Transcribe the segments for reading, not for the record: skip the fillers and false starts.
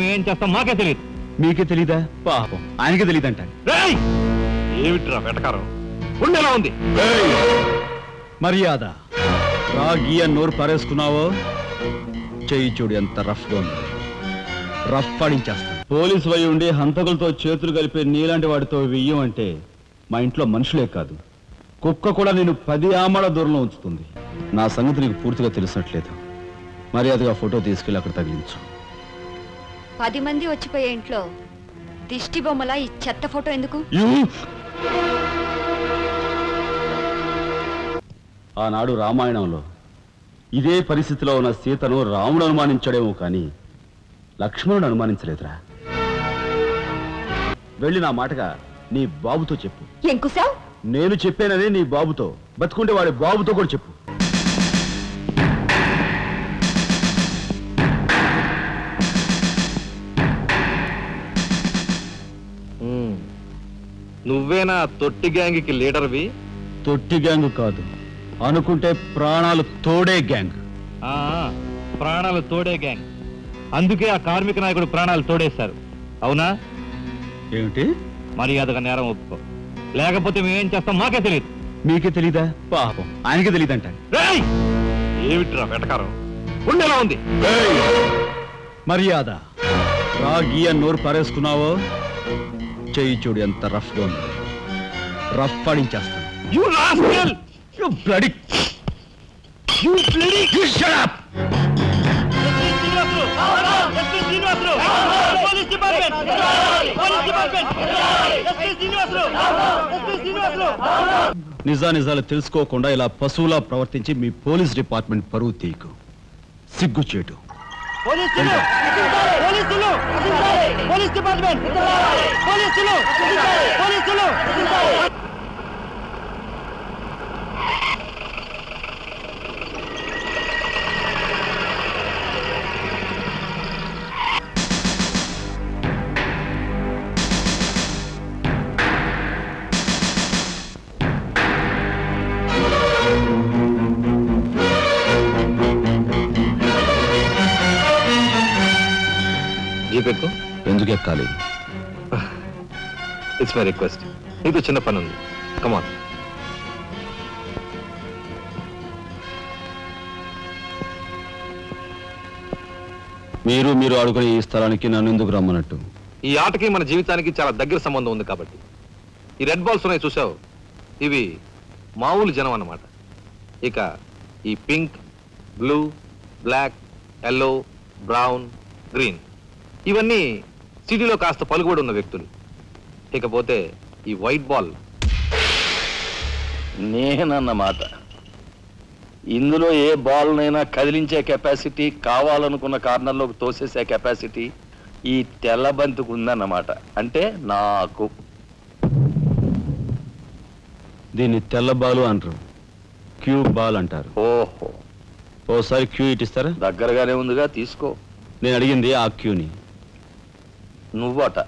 ఏం చేస్తాం మాకే తెలియదు. మీకే తెలీదా? పాపం ఆయనకే తెలియదంట. ఏమిట్రా వెటకారం? ఉండేలా ఉంది. మర్యాద రాగి అని నోరు పారేసుకున్నావో చెయ్యి చూడు ఎంత రఫ్గా ఉంది. రఫ్ ఆడించేస్తాను. పోలీసు వై ఉండి హంతకులతో చేతులు కలిపే నీలాంటి వాడితో వెయ్యం అంటే మా ఇంట్లో మనుషులే కాదు కుక్క కూడా నేను 10 ఆమల దూరంలో ఉంచుతుంది. నా సంగతి నీకు పూర్తిగా తెలిసినట్లేదు. మర్యాదగా ఫోటో తీసుకెళ్ళి అక్కడ తగిలించు. 10 మంది వచ్చిపోయే ఇంట్లో దిష్టి బొమ్మల ఈ చెత్త ఫోటో ఎందుకు? ఆనాడు రామాయణంలో ఇదే పరిస్థితిలో ఉన్న సీతను రాముడు అనుమానించాడేమో కానీ లక్ష్మణుడు అనుమానించలేదురా. వెళ్ళి నా మాటగా నీ బాబుతో చెప్పు. ఎంకుసావ్? నేను చెప్పానని నీ బాబుతో, బతుకుంటే వాడి బాబుతో కూడా చెప్పు. నువ్వేనా తొట్టి గ్యాంగ్కి లీడర్వి? తొట్టి గ్యాంగ్ కాదు, అనుకుంటే ప్రాణాలు తోడే గ్యాంగ్. ప్రాణాలు తోడే గ్యాంగ్. అందుకే ఆ కార్మిక నాయకుడు ప్రాణాలు తోడేశారు. అవునా? ఏమిటి? మర్యాదగా నేరం ఒప్పుకో, లేకపోతే మేమేం చేస్తాం మాకే తెలియదు. మీకే తెలీదా? పాపం ఆయనకే తెలియదంట. ఏమిట్రా వెటకారం? ఉండేలా ఉంది. మర్యాద రాగి అని నోరు పారేసుకున్నావో చెయ్యి చూడు ఎంత రఫ్గా ఉంది. Rough ఆడించేస్తాను. You rascal! You bloody... You bloody... You shut up! నిజాలు తెలుసుకోకుండా ఇలా పశువులా ప్రవర్తించి మీ పోలీస్ డిపార్ట్మెంట్ పరువు తీయకు. సిగ్గుచేటు. జీపెక్కు. ఎందుకు ఎక్కాలి? It's my request. నీతో చిన్న పని ఉంది. కమాన్. మీరు ఆడుకునే ఈ స్థలానికి నన్ను ఎందుకు రమ్మన్నట్టు? ఈ ఆటకి మన జీవితానికి చాలా దగ్గర సంబంధం ఉంది కాబట్టి. ఈ రెడ్ బాల్స్ ఉన్నాయి చూసావు, ఇవి మామూలు జనం అన్నమాట. ఇక ఈ pink, blue, black, yellow, brown, green ఇవన్నీ సిటీలో కాస్త పలుకుబడి ఉన్న వ్యక్తులు. ఇకపోతే ఈ వైట్ బాల్ నేనన్నమాట. ఇందులో ఏ బాల్నైనా కదిలించే కెపాసిటీ, కావాలనుకున్న కార్నర్లోకి తోసేసే కెపాసిటీ ఈ తెల్ల బంతికి ఉందన్నమాట. అంటే నాకు. దీన్ని తెల్ల బాలు అంటారు, క్యూ బాల్ అంటారు. ఓహో, ఓసారి క్యూ ఇటిస్తారా? దగ్గరగానే ఉందిగా, తీసుకో. నేను అడిగింది ఆ క్యూని. నువ్వట.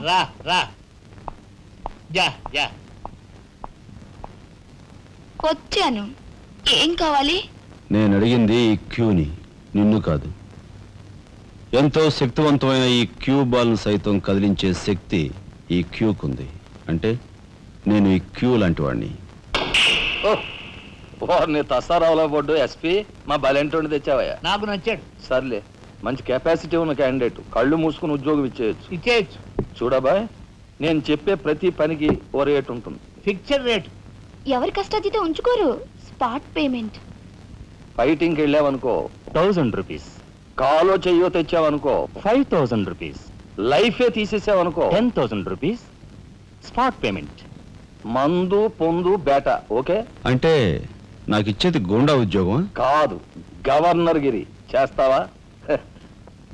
రా రా. Yeah yeah. వచ్చాను. ఏం కావాలి? నేను అడిగింది ఈ క్యూని, నిన్ను కాదు. ఎంతో శక్తివంతమైన ఈ క్యూ బాల్ను సైతం కదిలించే శక్తి ఈ క్యూకుంది. అంటే నేను ఈ క్యూ లాంటి వాడిని. నీ తసారావులో పడ్డు ఎస్పీ మా బలెంటోని తెచ్చావయ్యా. నాకు నచ్చాడు. సర్లే, మంచి కెపాసిటీ ఉన్న క్యాండిడేట్. కళ్ళు మూసుకుని ఉద్యోగం ఇచ్చేయచ్చు. చూడబాయ్, నేను చెప్పే ప్రతి పనికి ఓ రేట్ ఉంటుంది. Fixture rate. ఎవరి కష్టాతీత ఉంచుకోరు. Spot payment. ఫైటింగ్కి వెళ్ళావనుకో 1000 రూపీస్. కాలో చెయ్యో తెచ్చావనుకో 5000 రూపీస్. లైఫే తీసేసావనుకో 10,000 రూపీస్. Spot payment. మందు పొందు బేట. ఓకే? అంటే నాకు ఇచ్చేది గూండా ఉద్యోగం కాదు, గవర్నర్ గిరి. చేస్తావా?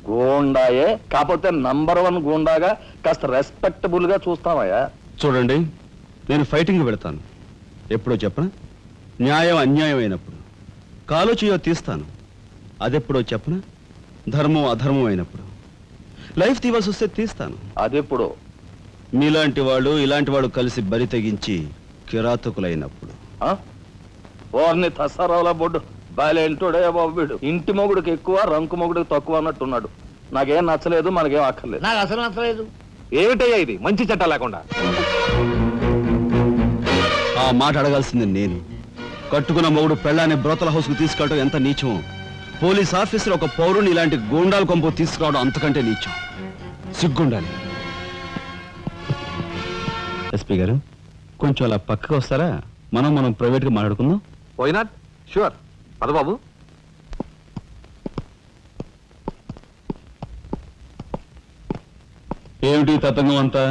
గూండాయే, కాకపోతే నంబర్ 1 గూండాగా కాస్త రెస్పెక్టబుల్ గా చూస్తావయ్యా. చూడండి, నేను ఫైటింగ్ పెడతాను. ఎప్పుడో చెప్పనా? న్యాయం అన్యాయం అయినప్పుడు. కాలో చేయో తీస్తాను. అదెప్పుడో చెప్పనా? ధర్మం అధర్మం అయినప్పుడు. లైఫ్ తీవాల్సి వస్తే తీస్తాను. అదెప్పుడు? మీలాంటి వాళ్ళు ఇలాంటి వాడు కలిసి బరి తెగించి కిరాతకులైనప్పుడు. ఓర్ని తసారావుల బొడ్డు బాలేంటోడే బాబు. వీడు ఇంటి మొగుడికి ఎక్కువ, రంకు మొగుడికి తక్కువ అన్నట్టున్నాడు. నాకేం నచ్చలేదు, మనకేం అక్కర్లేదు. నాకు అసలు నచ్చలేదు. ఏమిటయ్యా ఇది మంచి చట్టం లేకుండా? ఆ మాట అడగాల్సింది నేను. కట్టుకున్న మొగుడు పెళ్ళాన్ని బ్రోతల హౌస్కు తీసుకెళ్ళడం ఎంత నీచమో, పోలీస్ ఆఫీసర్ ఒక పౌరుని ఇలాంటి గూండాల కొంపు తీసుకురావడం అంతకంటే నీచం. సిగ్గుండాలి. ఎస్పీ గారు, కొంచెం అలా పక్కకు వస్తారా? మనం ప్రైవేట్గా మాట్లాడుకుందాం. Why not? షూర్. పద బాబు. ఏమిటి తతంగం అంతా?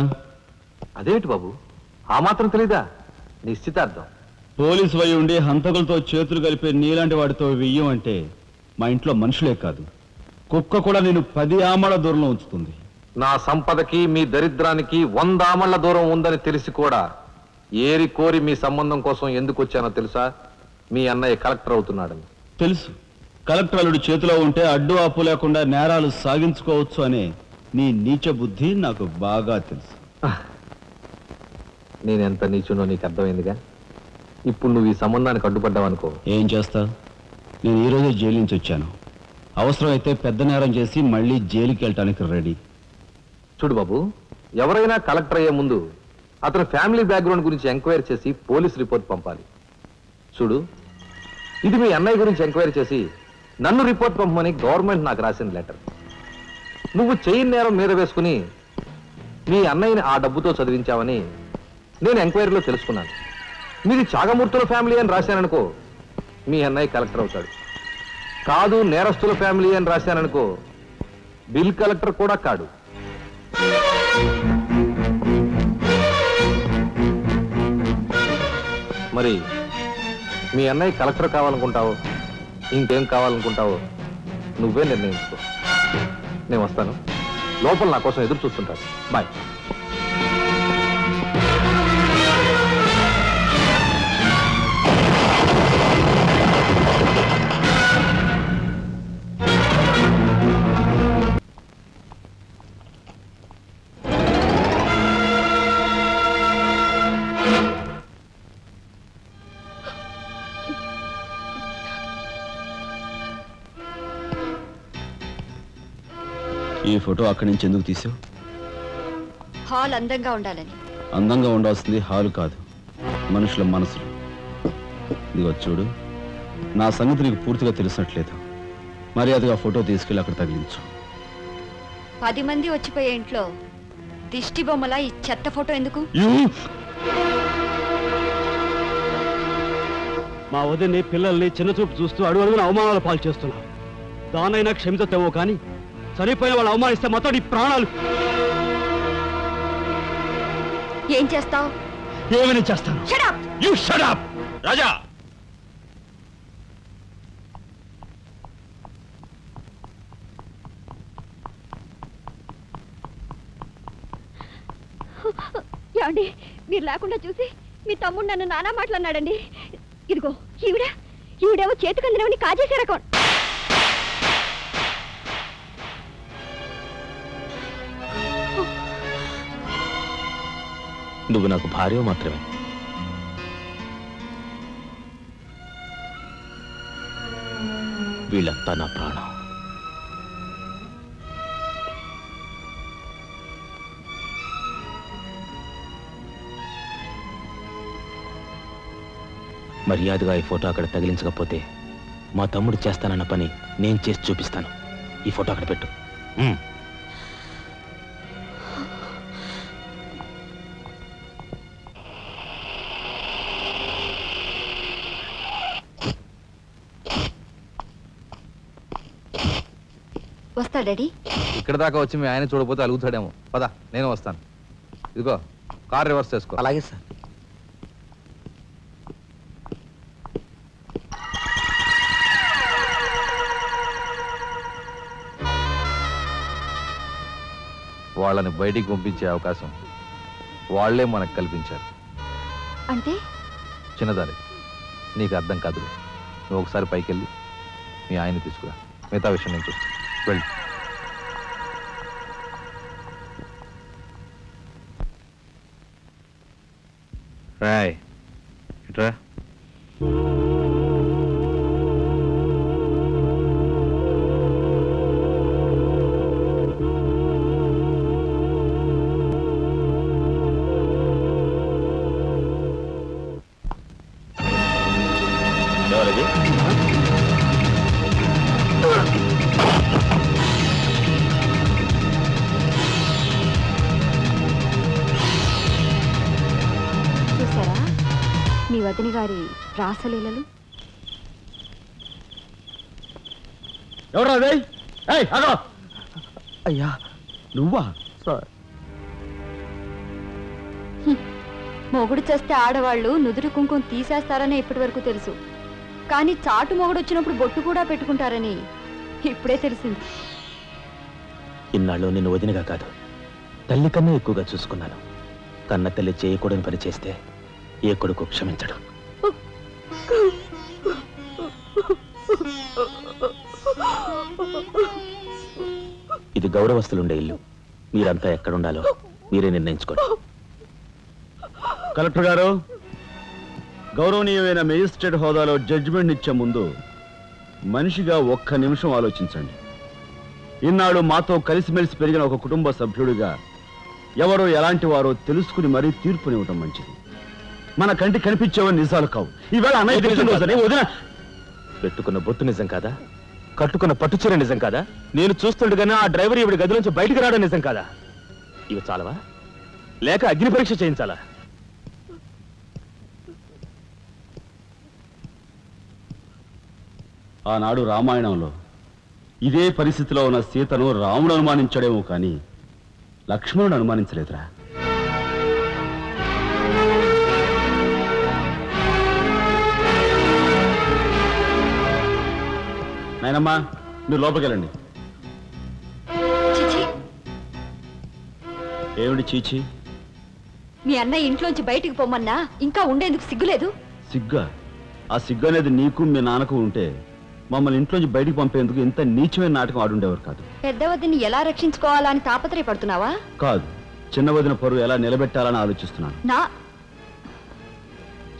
అదేమిటి బాబు, ఆ మాత్రం తెలీదా? నిశ్చితార్థం. పోలీసు వై ఉండి హంతకులతో చేతులు కలిపే నీలాంటి వాడితో వెయ్యం అంటే మా ఇంట్లో మనుషులే కాదు, కుక్క కూడా నేను 10 ఆమళ్ళ దూరంలో ఉంచుతుంది. నా సంపదకి మీ దరిద్రానికి 100 ఆమళ్ల దూరం ఉందని తెలిసి కూడా ఏరి కోరి మీ సంబంధం కోసం ఎందుకు వచ్చానో తెలుసా? మీ అన్నయ్య కలెక్టర్ అవుతున్నాడని. తెలుసు. కలెక్టర్ అల్లుడు చేతిలో ఉంటే అడ్డు ఆపు లేకుండా నేరాలు సాగించుకోవచ్చు అనే నీ నీచ బుద్ధి నాకు బాగా తెలుసు. నేనెంత నీచునో నీకు అర్థమైందిగా. ఇప్పుడు నువ్వు ఈ సంబంధానికి అడ్డుపడ్డావనుకో. ఏం చేస్తావు? నేను ఈరోజే జైలు నుంచి వచ్చాను. అవసరమైతే పెద్ద నేరం చేసి మళ్ళీ జైలుకి వెళ్ళటానికి రెడీ. చూడు బాబు, ఎవరైనా కలెక్టర్ అయ్యే ముందు అతని ఫ్యామిలీ బ్యాక్గ్రౌండ్ గురించి ఎంక్వైరీ చేసి పోలీస్ రిపోర్ట్ పంపాలి. చూడు, ఇది మీ అన్నయ్య గురించి ఎంక్వైరీ చేసి నన్ను రిపోర్ట్ పంపమని గవర్నమెంట్ నాకు రాసిన లెటర్. నువ్వు చెయ్యి నేరం మీద వేసుకుని మీ అన్నయ్యని ఆ డబ్బుతో చదివించావని నేను ఎంక్వైరీలో తెలుసుకున్నాను. మీది చాగమూర్తుల ఫ్యామిలీ అని రాశాననుకో, మీ అన్నయ్య కలెక్టర్ అవుతాడు. కాదు, నేరస్తుల ఫ్యామిలీ అని రాశాననుకో, బిల్ కలెక్టర్ కూడా కాడు. మరి మీ అన్నయ్య కలెక్టర్ కావాలనుకుంటావో ఇంకేం కావాలనుకుంటావో నువ్వే నిర్ణయించుకో. నేను వస్తాను. లోపల నా కోసం ఎదురు చూస్తుంటాను. బాయ్. ఈ ఫోటో అక్కడి నుంచి ఎందుకు తీసావు? హాల్ అందంగా ఉండాలని. అందంగా ఉండాల్సింది హాలు కాదు, మనుషుల మనసులు. ఇదిగో చూడు, నా సంగతి నీకు పూర్తిగా తెలిసినట్లేదు. మర్యాదగా ఫోటో తీసుకెళ్ళి అక్కడ తగిలించు. 10 మంది వచ్చిపోయే ఇంట్లో దిష్టి బొమ్మలా ఈ చెత్త ఫోటో ఎందుకు? మా వదిని పిల్లల్ని చిన్న చూపు చూస్తూ అడుగున అవమానాలు పాలు చేస్తున్నా. దానైనా క్షమితేవో కానీ చనిపోయిన వాళ్ళు అవమానిస్తే మొత్తం నీ ప్రాణాలు. ఏం చేస్తావు? ఏమైనా చేస్తాను. You shut up! రాజా, ఏమండి, మీరు లేకుండా చూసి మీ తమ్ముడు నన్ను నానా మాట్లాడినాడండి. ఇదిగో ఈవిడేమో చేతికి అందినవని కాజేసే రకం. నువ్వు నాకు భార్య మాత్రమే. వీళ్ళంతా నా ప్రాణం. మర్యాదగా ఈ ఫోటో అక్కడ తగిలించకపోతే మా తమ్ముడు చేస్తానన్న పని నేను చేసి చూపిస్తాను. ఈ ఫోటో అక్కడ పెట్టు. వస్తా డాడీ. ఇక్కడ దాకా వచ్చి మీ ఆయన చూడకపోతే అలుగుతాడేమో. పద, నేను వస్తాను. ఇదిగో కార్ రివర్స్ చేసుకో. అలాగే సార్. వాళ్ళని బయటికి పంపించే అవకాశం వాళ్లే మనకు కల్పించారు. అంటే చిన్నదారి, నీకు అర్థం కాదు. నువ్వు ఒకసారి పైకి వెళ్ళి మీ ఆయన్ని తీసుకురా. మిగతా విషయం నేను చూస్తాను. వెళ్ళు. రాయ్ ఇట్రా. వదిన గారి రాసలీలలు. ఎవరా అదే? అగో అయ్యా నువ్వా? సార్ మొగుడు చేస్తే ఆడవాళ్ళు నుదురు కుంకుమ తీసేస్తారని ఇప్పటి వరకు తెలుసు, కానీ చాటు మొగుడు వచ్చినప్పుడు బొట్టు కూడా పెట్టుకుంటారని ఇప్పుడే తెలిసింది. ఇన్నాళ్ళు నిన్ను వదినగా కాదు, తల్లి కన్నా ఎక్కువగా చూసుకున్నాను. కన్న తల్లి చేయకూడని పని చేస్తే ఏ కొడుకు క్షమించడు. ఇది గౌరవస్తులుండే ఇల్లు. మీరంతా ఎక్కడుండాలో మీరే నిర్ణయించుకోండి. కలెక్టర్ గారు, గౌరవనీయమైన మేజిస్ట్రేట్ హోదాలో జడ్జిమెంట్ ఇచ్చే ముందు మనిషిగా ఒక్క నిమిషం ఆలోచించండి. ఇన్నాళ్ళు మాతో కలిసిమెలిసి పెరిగిన ఒక కుటుంబ సభ్యుడిగా ఎవరో ఎలాంటి వారో తెలుసుకుని మరీ తీర్పునివ్వటం మంచిది. మన కంటి కనిపించేవని నిజాలు కావు. ఈవేళ అన్నయ్య పుట్టినరోజని వదిన పెట్టుకున్న బొట్టు నిజం కాదా? కట్టుకున్న పట్టుచీర నిజం కాదా? నేను చూస్తుండగానే ఆ డ్రైవర్ ఇవిడి గదిలోంచి బయటికి రావడం నిజం కాదా? ఇవి చాలవా, లేక అగ్ని పరీక్ష చేయించాలా? ఆనాడు రామాయణంలో ఇదే పరిస్థితిలో ఉన్న సీతను రాముడు అనుమానించాడేమో కానీ లక్ష్మణుడు అనుమానించలేదురా. నాయనమ్మా, మీరు లోపలికి వెళ్ళండి. చిచి, ఏమిటి చీచి? మీ అన్నయ్య ఇంట్లోంచి బయటికి పొమ్మన్నా ఇంకా ఉండేందుకు సిగ్గులేదు? సిగ్గా? ఆ సిగ్గు అనేది నీకు మీ నాన్నకు ఉంటే మమ్మల్ని ఇంట్లోంచి బయటికి పంపేందుకు ఇంత నీచమైన నాటకం ఆడుండేవారు కాదు. పెద్ద వదిని ఎలా రక్షించుకోవాలా అని తాపత్రయపడుతున్నావా? కాదు, చిన్న వదిన పరువు ఎలా నిలబెట్టాలని ఆలోచిస్తున్నాను.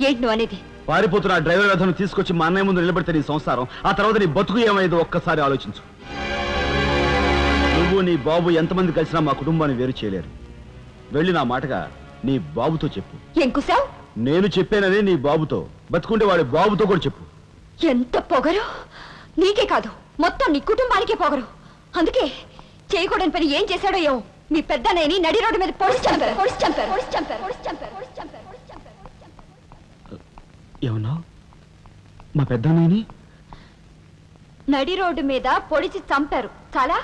ఏంటి నువ్వు అనేది? పారిపోతున్న ఆ డ్రైవర్ వ్యధను తీసుకొచ్చి మా అన్నయ్య ముందు నిలబెడితే నీ సంసారం, ఆ తర్వాత నీ బతుకు ఏమైందో ఒక్కసారి ఆలోచించు. నువ్వు నీ బాబు ఎంతమంది కలిసినా మా కుటుంబాన్ని వేరు చేయలేరు. వెళ్ళి నా మాటగా నీ బాబుతో చెప్పు. ఏం కుసావ్? నేను చెప్పానని నీ బాబుతో, బతుకుంటే వాడి బాబుతో కూడా చెప్పు. ఎంత పొగరు! నీకే కాదు, మొత్తం నీ కుటుంబానికే పొగరు. అందుకే చేయకూడని పని ఏం చేశాడో ఏమో మీ పెద్దనేని నడి రోడ్డు మీద పొడిచి చంపారు. ఏమన్నావు? మా పెద్దనాయని నడి రోడ్డు మీద పొడిచి చంపారు. చాలా